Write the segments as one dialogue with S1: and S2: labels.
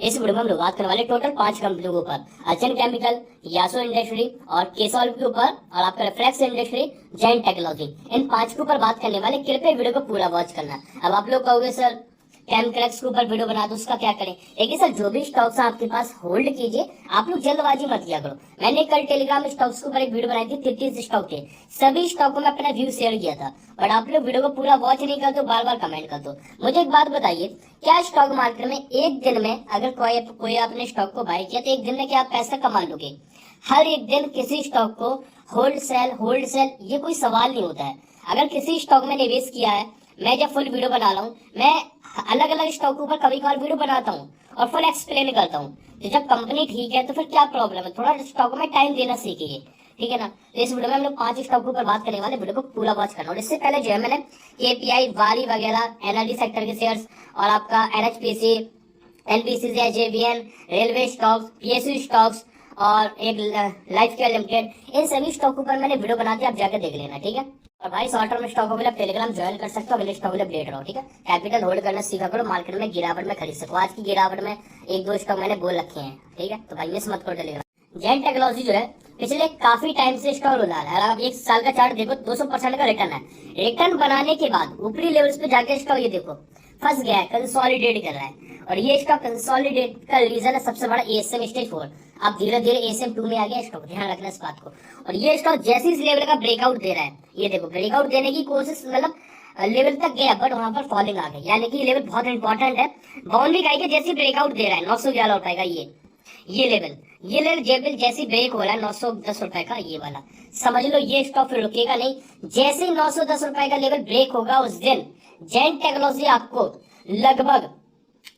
S1: इस वीडियो में हम लोग बात करने वाले टोटल 5 कंपनियों के ऊपर, अर्चन केमिकल, यासो इंडस्ट्री और केसॉल्व के ऊपर और आपका रिफ्लेक्स इंडस्ट्री, जैन टेक्नोलॉजी। इन 5 के ऊपर बात करने वाले, कृपया वीडियो को पूरा वॉच करना। अब आप लोग कहोगे सर केमिकल्स के ऊपर वीडियो बना दो, उसका क्या करें? लेकिन सर जो भी स्टॉक्स आपके पास होल्ड कीजिए, आप लोग जल्दबाजी मत किया करो। मैंने कल टेलीग्राम स्टॉक्स के ऊपर एक वीडियो बनाई थी, 33 स्टॉक थे, सभी स्टॉकों में अपना व्यू शेयर किया था, बट आप लोग वीडियो को पूरा वॉच नहीं करते, बार बार कमेंट कर दो। मुझे एक बात बताइए, क्या स्टॉक मार्केट में एक दिन में अगर कोई आपने स्टॉक को बाय किया तो एक दिन में क्या आप पैसा कमा लोगे? हर एक दिन किसी स्टॉक को होल्ड सेल ये कोई सवाल नहीं होता है। अगर किसी स्टॉक में निवेश किया है, मैं जब फुल वीडियो बना रहा हूँ, मैं अलग अलग स्टॉक के ऊपर कभी कभार वीडियो बनाता हूँ और फुल एक्सप्लेन करता हूँ। तो जब कंपनी ठीक है तो फिर क्या प्रॉब्लम है? थोड़ा स्टॉक में टाइम देना सीखिए, ठीक है ना। तो इस वीडियो में हम लोग 5 स्टॉक के ऊपर बात करने वाले, वीडियो को पूरा वॉच करना। और इससे पहले जो है मैंने केपीआई, वारी वगैरह, एनर्जी सेक्टर के शेयर्स और आपका NHPC, NPCC, JVN, railway stocks, PSU stocks और एक लाइफ केयर लिमिटेड, इन सभी स्टॉक के ऊपर मैंने वीडियो बना दिया, आप जाकर देख लेना, ठीक है। और भाई शॉर्ट टर्म स्टॉक के लिए टेलीग्राम ज्वाइन कर सकते हो, अगले स्टॉक के लिए अपडेट रहो, ठीक है। कैपिटल होल्ड करना सीखा करो, मार्केट में गिरावट में खरीद सको। आज की गिरावट में 1-2 स्टॉक मैंने बोल रखे हैं, ठीक है, तो भाई मिस मत करो टेलीग्राम। जैन टेक्नोलॉजी जो है पिछले काफी टाइम से स्टॉक उड़ा है। आप एक साल का चार्ट देखो, 200% का रिटर्न है। रिटर्न बनाने के बाद ऊपरी लेवल्स पे जाके स्टॉक ये देखो फंस गया है, कंसोलिडेट कर रहा है। और ये स्टॉक कंसोलिडेट का रीजन है सबसे बड़ा एएसएम स्टेज 4। अब धीरे धीरे एएसएम 2 में आ गया स्टॉक, ध्यान रखना इस बात को। और ये स्टॉक जैसे इस लेवल का ब्रेकआउट दे रहा है, ये देखो ब्रेकआउट देने की कोशिश, मतलब लेवल तक गया बट वहां पर फॉलिंग आ गई, यानी कि ये लेवल बहुत इंपॉर्टेंट है। बाउंड्री खाई के जैसे ब्रेकआउट दे रहा है 911 रुपए का ये लेवल जैसे ब्रेक हो रहा है 910 रुपए का, ये वाला समझ लो ये स्टॉक फिर रुकेगा नहीं। जैसे ही 910 रुपए का लेवल ब्रेक होगा उस दिन जैन टेक्नोलॉजी आपको लगभग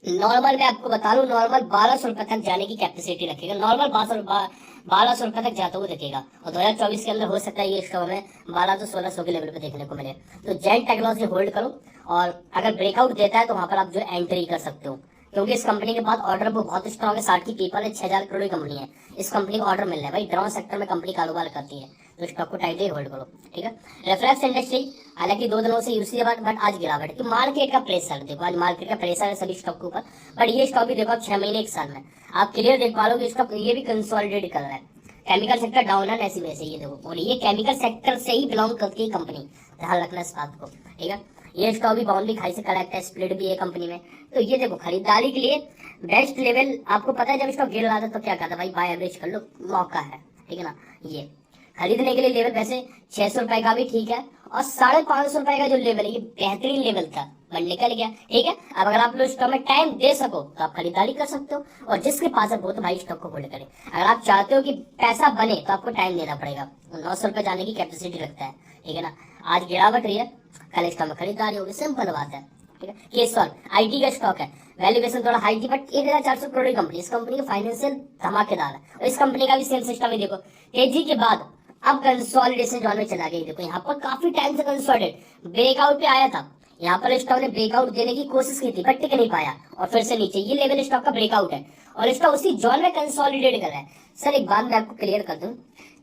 S1: नॉर्मल, मैं आपको बता लूं, नॉर्मल 1200 रुपए तक जाने की कैपेसिटी रखेगा। नॉर्मल 1200 रुपए तक जाता हुआ दिखेगा। और 2024 के अंदर हो सकता है ये स्टॉक में 1200 से 1600 के लेवल पे देखने को मिले। तो जैन टेक्नोलॉजी होल्ड करो, और अगर ब्रेकआउट देता है तो वहां पर आप जो एंट्री कर सकते हो, क्योंकि इस कंपनी के बाद ऑर्डर बहुत स्ट्रॉन्ग है। 60 की पीपल है, 6000 करोड़ की कंपनी है, इस कंपनी को ऑर्डर मिल रहा है भाई। ड्रोन सेक्टर में कंपनी कारोबार करती है, तो स्टॉक को टाइटली होल्ड करो, ठीक है। रिफ्लेक्स इंडस्ट्री हालांकि 2 दिनों से यूसी बट आज गिरावट है, तो मार्केट का प्रेशर देखो, आज मार्केट का प्रेशर है सभी स्टॉक के ऊपर। बट ये स्टॉक भी देखो आप 6 महीने 1 साल में आप क्लियर देख पा लोगे, स्टॉक ये भी कंसोलिडेट कर रहा है। केमिकल सेक्टर डाउन है ऐसी वैसे, ये देखो, और ये केमिकल सेक्टर से ही बिलोंग करती है कंपनी, ध्यान रखना इस बात को, ठीक है। ये स्टॉक भी बाउंड्री खाई से कलेक्ट है, स्प्लिट भी है कंपनी में। तो ये देखो खरीदारी के लिए बेस्ट लेवल, आपको पता है जब स्टॉक गिर रहा था तो क्या कहता भाई, बाय एवरेज कर लो, मौका है, ठीक है ना। ये खरीदने के लिए लेवल वैसे 600 रुपए का भी ठीक है, और 550 रुपए का जो लेवल है ये बेहतरीन लेवल था, बट निकल गया, ठीक है। अब अगर आप लोग स्टॉक में टाइम दे सको तो आप खरीदारी कर सकते हो, और जिसके पास है वो तो भाई स्टॉक को होल्ड करे। अगर आप चाहते हो कि पैसा बने तो आपको टाइम देना पड़ेगा, 900 रुपए जाने की कैपेसिटी रखता है, ठीक है ना। आज गिरावट रही है, कल स्टॉक में खरीदारी होगी, सिंपल बात है, ठीक है। केसॉल्व आईटी का स्टॉक है, वैल्यूएशन थोड़ा हाई थी बट 1400 करोड़ की कंपनी, इस कंपनी का फाइनेंशियल धमाकेदार है। और इस कंपनी का भी सेम सिस्टम ही देखो, तेजी के बाद अब कंसोलिडेशन जोन में चला गया। देखो यहाँ पर काफी टाइम से कंसोलिडेट ब्रेकआउट पे आया था, यहाँ पर स्टॉक ने ब्रेकआउट देने की कोशिश की थी बट टिक नहीं पाया, और फिर से नीचे ये लेवल स्टॉक का ब्रेकआउट है, और स्टॉक उसी जोन में कंसोलिडेट कर रहा है। सर एक बात मैं आपको क्लियर कर दूं,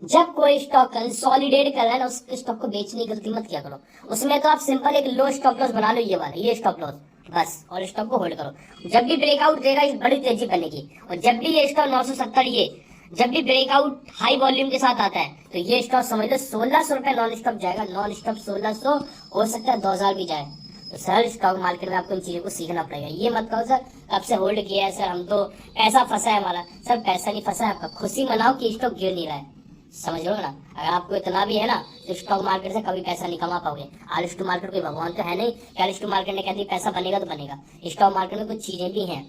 S1: जब कोई स्टॉक कंसोलिडेट कर रहा है ना, उस स्टॉक को बेचने की गलती मत किया करो। उसमें तो आप सिंपल एक लो स्टॉप लॉस बना लो, ये वाला, ये स्टॉप लॉस बस, और स्टॉक को होल्ड करो। जब भी ब्रेकआउट देगा इस बड़ी तेजी करने की, और जब भी ये स्टॉक 970 ये जब भी ब्रेकआउट हाई वॉल्यूम के साथ आता है तो ये स्टॉक समझ लो 1600 रुपए नॉन स्टॉप जाएगा, नॉन स्टॉप 1600, हो सकता है 2000 भी जाए। तो सर स्टॉक मार्केट में आपको इन चीजों को सीखना पड़ेगा। ये मत कहो सर कब से होल्ड किया है, सर हम तो पैसा फंसा है हमारा। सर पैसा नहीं फंसा है आपका, खुशी मनाओ कि स्टॉक गिर नहीं रहा है, समझ लो ना। अगर आपको इतना भी है ना तो स्टॉक मार्केट से कभी पैसा नहीं कमा पाओगे। आलिश टू मार्केट कोई भगवान तो है नहीं कि आलिश टू मार्केट ने कहती पैसा बनेगा तो बनेगा। स्टॉक मार्केट में कुछ चीजें भी हैं,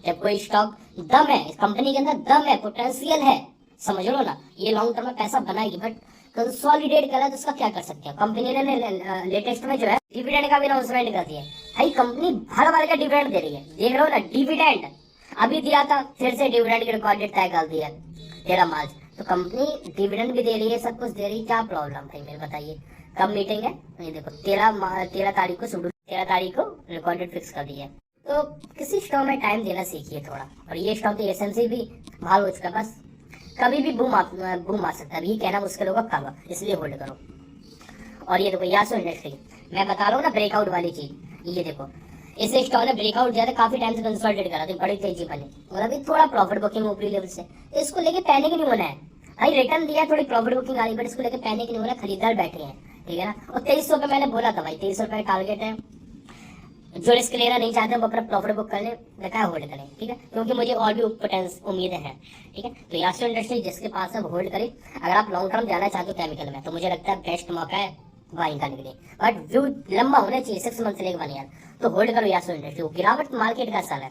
S1: जब कोई स्टॉक दम है, कंपनी के अंदर दम है, पोटेंशियल है, समझ लो ना, ये लॉन्ग टर्म में पैसा बनाएगी। बट कंसोलिडेट कर रहा है तो उसका क्या कर सकते हैं। कंपनी ने लेटेस्ट में जो है डिविडेंड का भी अनाउंसमेंट कर दिया है। भाई कंपनी भर भर का डिविडेंड दे रही है, देख रहे हो ना, डिविडेंड अभी दिया था, फिर से डिविडेंड की रिकॉर्ड डेट तय कर दी है 13 मार्च। तो कंपनी डिविडेंड भी दे रही है, सब कुछ दे रही है, क्या प्रॉब्लम भाई मेरे बताइए। कब मीटिंग है? ये देखो 13 तारीख को, 13 तारीख को रिकॉर्ड डेट फिक्स कर दी है। तो किसी स्टॉक में टाइम देना सीखिए थोड़ा। और ये स्टॉक तो एसएमसी भी भाल हो चुका, बस कभी भी बूम आ सकता है, ये कहना मुश्किल होगा कब, इसलिए होल्ड करो। और ये देखो यासो इंडस्ट्री, मैं बता रहा हूँ ना ब्रेकआउट वाली चीज, ये देखो इसे स्टॉक ने ब्रेकआउट दिया था, काफी टाइम से कंसोलिडेट करा था, बड़ी तेजी बनी और अभी थोड़ा प्रॉफिट बुकिंग ऊपरी लेवल से, तो इसको लेके पैनिक नहीं होना है भाई। रिटर्न दिया, थोड़ी प्रॉफिट बुकिंग आ रही, बट इसको लेके पैनिक नहीं होना, खरीदार बैठे हैं, ठीक है ना। और 2300 पे मैंने बोला था भाई, 2300 रुपए टारगेट है, जो रिस्क लेना नहीं चाहते वो अपना प्रॉफिट बुक कर ले, बेकार होल्ड करें, ठीक है, क्योंकि मुझे और भी पोटेंस उम्मीदें हैं, ठीक है। तो यासो इंडस्ट्री जिसके पास है वो होल्ड करे। अगर आप लॉन्ग टर्म जाना चाहते हो केमिकल में, तो मुझे लगता है बेस्ट मौका है बाइंग करने के लिए, बट व्यू लंबा होना चाहिए, 6 मंथ से लेकर 1 ईयर, तो होल्ड करो यासो इंडस्ट्री। गिरावट मार्केट का साल है,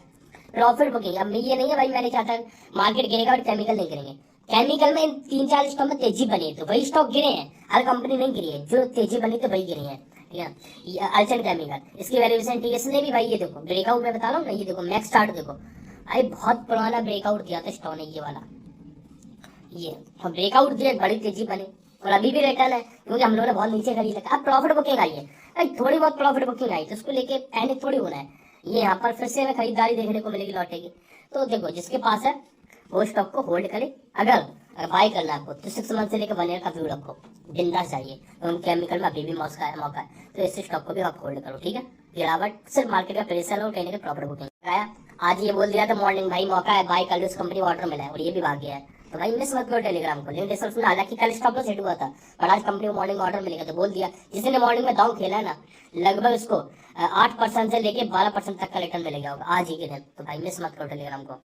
S1: प्रॉफिट बुकिंग। अब ये नहीं है भाई मैंने चाहता मार्केट गिरेगा और केमिकल नहीं गिरेंगे, केमिकल में 3-4 स्टॉक में तेजी बनी है, तो वही स्टॉक गिरे हैं, हर कंपनी नहीं गिरी है, जो तेजी बनी तो वही गिरी है, ठीक है। ये अल्चन केमिकल, इसकी वैल्यूएशन ठीक है, इसने भी भाई ये देखो ब्रेकआउट में बता रहा हूँ ना, ये देखो मैक्स स्टार्ट देखो भाई, बहुत पुराना ब्रेकआउट दिया था स्टॉक ने, ये वाला, ये ब्रेकआउट दिया, बड़ी तेजी बनी और अभी भी रिटर्न है, क्योंकि हम लोगों ने बहुत नीचे खरीदा था। अब प्रॉफिट बुकिंग आई है भाई, थोड़ी बहुत प्रॉफिट बुकिंग आई, तो उसको लेके पैनिक थोड़ी होना है। ये यहाँ पर फिर से हमें खरीदारी देखने को मिलेगी, लौटेगी। तो देखो जिसके पास है वो स्टॉक को होल्ड करे। अगर बाय करना है आपको तो 6 मंथ से लेकर 1 ईयर का व्यू रखो, बिंदास चाहिए। तो केमिकल में अभी भी मौका है, तो इस स्टॉक को भी आप होल्ड करो, ठीक है। गिरावट सिर्फ मार्केट का प्रेशर और कहीं ना प्रॉफिट बुकिंग आया। आज ये बोल दिया था मॉर्निंग भाई मौका है, बाय कर लो, इस कंपनी ऑर्डर मिला है और ये भी भाग गया है, तो भाई मिस मत करो टेलीग्राम को, लिंक डिस्क्रिप्शन में। हालांकि कल स्टॉप लॉस हिट हुआ था, पर आज कंपनी को मॉर्निंग ऑर्डर मिलेगा, तो बोल दिया जिसने मॉर्निंग में दांव खेला है ना, लगभग उसको 8% से लेके 12% तक का रिटर्न मिलेगा आज ही के दिन, तो भाई मिस मत करो टेलीग्राम को।